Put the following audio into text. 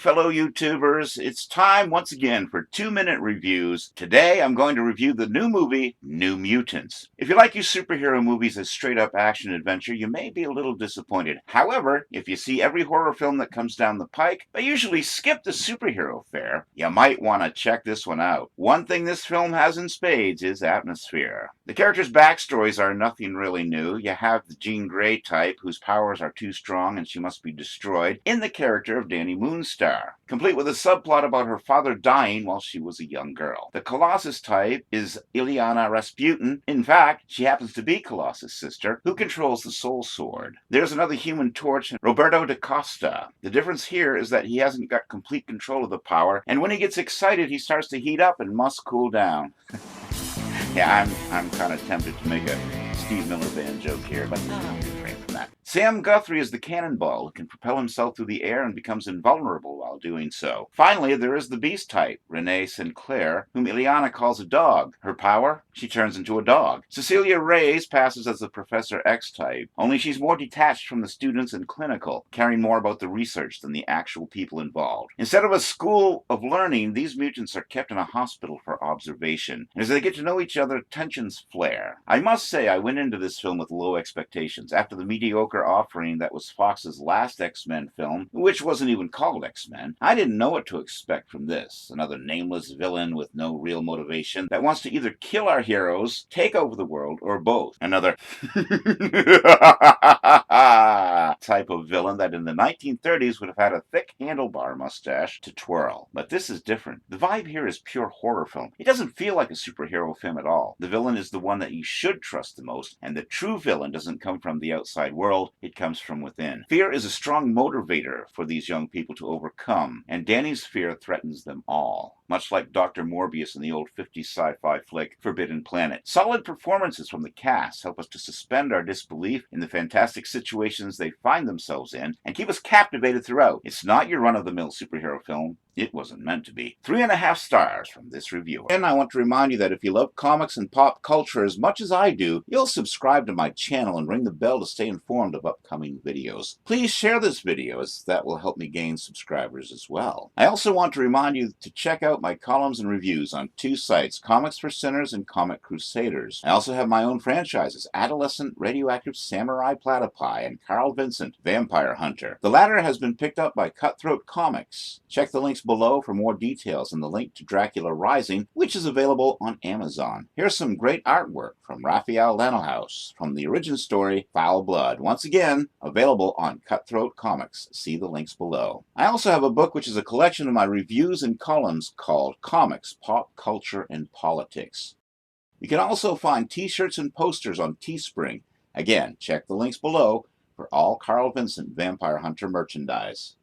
fellow YouTubers. It's time once again for 2-minute reviews. Today I'm going to review the new movie, New Mutants. If you like your superhero movies as straight-up action adventure, you may be a little disappointed. However, if you see every horror film that comes down the pike, they usually skip the superhero fare. You might want to check this one out. One thing this film has in spades is atmosphere. The characters' backstories are nothing really new. You have the Jean Grey type, whose powers are too strong and she must be destroyed, in the character of Danny Moonstar, complete with a subplot about her father dying while she was a young girl. The Colossus type is Illyana Rasputin. In fact, she happens to be Colossus' sister, who controls the Soul Sword. There's another Human Torch, Roberto da Costa. The difference here is that he hasn't got complete control of the power, and when he gets excited, he starts to heat up and must cool down. Yeah, I'm kind of tempted to make a Steve Miller Band joke here, but I'll refrain from that. Sam Guthrie is the cannonball who can propel himself through the air and becomes invulnerable while doing so. Finally, there is the beast type, Renee Sinclair, whom Ileana calls a dog. Her power? She turns into a dog. Cecilia Reyes passes as the Professor X type, only she's more detached from the students and clinical, caring more about the research than the actual people involved. Instead of a school of learning, these mutants are kept in a hospital for observation. And as they get to know each other, tensions flare. I must say I went into this film with low expectations. After the mediocre offering that was Fox's last X-Men film, which wasn't even called X-Men, I didn't know what to expect from this. Another nameless villain with no real motivation that wants to either kill our heroes, take over the world, or both. Another type of villain that in the 1930s would have had a thick handlebar mustache to twirl. But this is different. The vibe here is pure horror film. It doesn't feel like a superhero film at all. The villain is the one that you should trust the most, and the true villain doesn't come from the outside world, it comes from within. Fear is a strong motivator for these young people to overcome, and Danny's fear threatens them all, much like Dr. Morbius in the old 50s sci-fi flick Forbidden Planet. Solid performances from the cast help us to suspend our disbelief in the fantastic situations they find themselves in and keep us captivated throughout. It's not your run-of-the-mill superhero film. It wasn't meant to be. 3.5 stars from this reviewer. And I want to remind you that if you love comics and pop culture as much as I do, you'll subscribe to my channel and ring the bell to stay informed of upcoming videos. Please share this video, as that will help me gain subscribers as well. I also want to remind you to check out my columns and reviews on 2 sites, Comics for Sinners and Comic Crusaders. I also have my own franchises, Adolescent Radioactive Samurai Platypi and Carl Vincent Vampire Hunter. The latter has been picked up by Cutthroat Comics. Check the links below for more details and the link to Dracula Rising, which is available on Amazon. Here's some great artwork from Raphael Lanahaus from the origin story Foul Blood. Once again, available on Cutthroat Comics. See the links below. I also have a book which is a collection of my reviews and columns called Comics, Pop Culture, and Politics. You can also find t-shirts and posters on Teespring. Again, check the links below for all Carl Vincent Vampire Hunter merchandise.